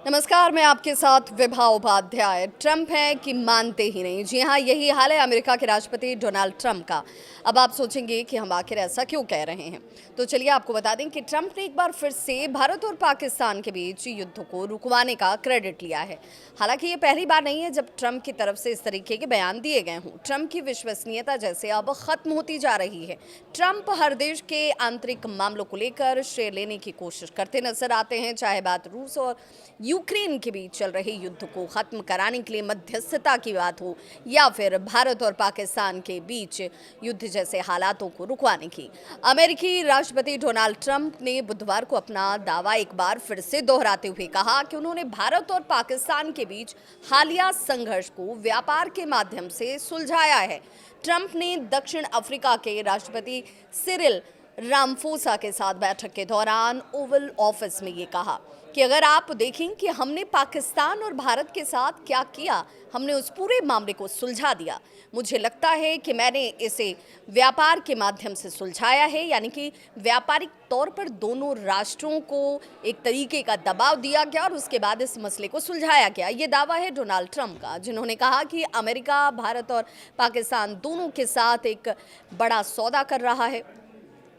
नमस्कार, मैं आपके साथ विभा उपाध्याय। ट्रंप है कि मानते ही नहीं। जी हाँ, यही हाल है अमेरिका के राष्ट्रपति डोनाल्ड ट्रंप का। अब आप सोचेंगे कि हम आखिर ऐसा क्यों कह रहे हैं, तो चलिए आपको बता दें कि ट्रंप ने एक बार फिर से भारत और पाकिस्तान के बीच युद्ध को रुकवाने का क्रेडिट लिया है। हालांकि ये पहली बार नहीं है जब ट्रंप की तरफ से इस तरीके के बयान दिए गए हों। ट्रंप की विश्वसनीयता जैसे अब खत्म होती जा रही है। ट्रंप हर देश के आंतरिक मामलों को लेकर श्रेय लेने की कोशिश करते नजर आते हैं, चाहे बात रूस और यूक्रेन के बीच चल रहे युद्ध को खत्म कराने के लिए मध्यस्थता की बात हो या फिर भारत और पाकिस्तान के बीच युद्ध जैसे हालातों को रुकवाने की। अमेरिकी राष्ट्रपति डोनाल्ड ट्रंप ने बुधवार को अपना दावा एक बार फिर से दोहराते हुए कहा कि उन्होंने भारत और पाकिस्तान के बीच हालिया संघर्ष को व्यापार के माध्यम से सुलझाया है। ट्रंप ने दक्षिण अफ्रीका के राष्ट्रपति सिरिल रामफोसा के साथ बैठक के दौरान ओवल ऑफिस में ये कहा कि अगर आप देखें कि हमने पाकिस्तान और भारत के साथ क्या किया, हमने उस पूरे मामले को सुलझा दिया। मुझे लगता है कि मैंने इसे व्यापार के माध्यम से सुलझाया है, यानी कि व्यापारिक तौर पर दोनों राष्ट्रों को एक तरीके का दबाव दिया गया और उसके बाद इस मसले को सुलझाया गया। ये दावा है डोनाल्ड ट्रंप का, जिन्होंने कहा कि अमेरिका भारत और पाकिस्तान दोनों के साथ एक बड़ा सौदा कर रहा है।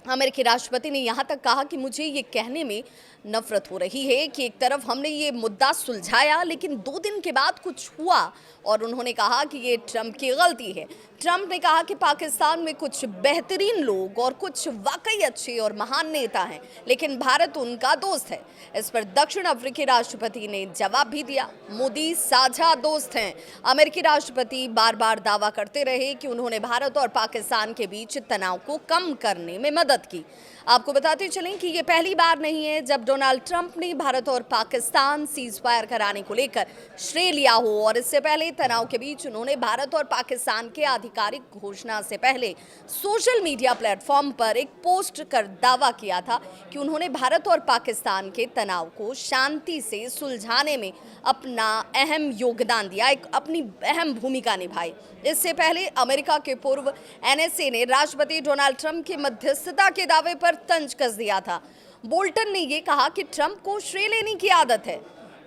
अमेरिकी राष्ट्रपति ने यहाँ तक कहा कि मुझे ये कहने में नफरत हो रही है कि एक तरफ हमने ये मुद्दा सुलझाया, लेकिन 2 दिन के बाद कुछ हुआ और उन्होंने कहा कि ये ट्रंप की गलती है। ट्रंप ने कहा कि पाकिस्तान में कुछ बेहतरीन लोग और कुछ वाकई अच्छे और महान नेता हैं, लेकिन भारत उनका दोस्त है। इस पर दक्षिण अफ्रीकी राष्ट्रपति ने जवाब भी दिया, मोदी साझा दोस्त हैं। अमेरिकी राष्ट्रपति बार बार दावा करते रहे कि उन्होंने भारत और पाकिस्तान के बीच तनाव को कम करने में मदद की। आपको बताते चलें कि ये पहली बार नहीं है जब डोनाल्ड ट्रंप ने भारत और पाकिस्तान सीज फायर कराने को लेकर श्रेय लिया हो, और इससे पहले तनाव के बीच उन्होंने भारत और पाकिस्तान के आधिकारिक घोषणा से पहले सोशल मीडिया प्लेटफॉर्म पर एक पोस्ट कर दावा किया था कि उन्होंने भारत और पाकिस्तान के तनाव को शांति से सुलझाने में अपना अहम योगदान दिया, एक अपनी अहम भूमिका निभाई। इससे पहले अमेरिका के पूर्व एनएसए ने राष्ट्रपति डोनाल्ड ट्रंप के मध्यस्थता के दावे पर तंज कस दिया था। बोल्टन ने यह कहा कि ट्रंप को श्रेय लेने की आदत है,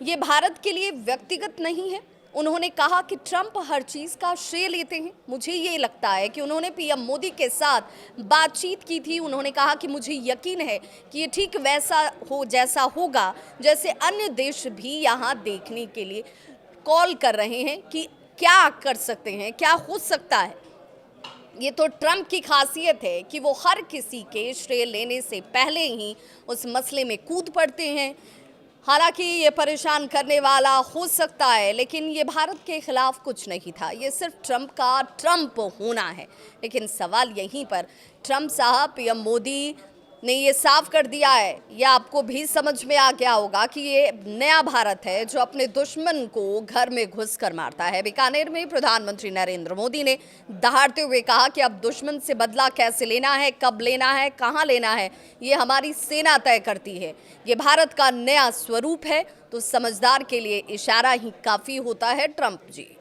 ये भारत के लिए व्यक्तिगत नहीं है। उन्होंने कहा कि ट्रंप हर चीज का श्रेय लेते हैं। मुझे ये लगता है कि उन्होंने पीएम मोदी के साथ बातचीत की थी। उन्होंने कहा कि मुझे यकीन है कि ये ठीक वैसा हो जैसा होगा जैसे अन्य देश भी यहाँ देखने के लिए कॉल कर रहे हैं कि क्या कर सकते हैं, क्या हो सकता है। ये तो ट्रंप की खासियत है कि वो हर किसी के श्रेय लेने से पहले ही उस मसले में कूद पड़ते हैं। हालांकि ये परेशान करने वाला हो सकता है, लेकिन ये भारत के खिलाफ कुछ नहीं था। ये सिर्फ ट्रंप का ट्रंप होना है। लेकिन सवाल यहीं पर, ट्रंप साहब, पीएम मोदी ने ये साफ कर दिया है, ये आपको भी समझ में आ गया होगा कि ये नया भारत है जो अपने दुश्मन को घर में घुसकर मारता है। बीकानेर में प्रधानमंत्री नरेंद्र मोदी ने दहाड़ते हुए कहा कि अब दुश्मन से बदला कैसे लेना है, कब लेना है, कहाँ लेना है, ये हमारी सेना तय करती है। ये भारत का नया स्वरूप है, तो समझदार के लिए इशारा ही काफ़ी होता है। ट्रंप जी।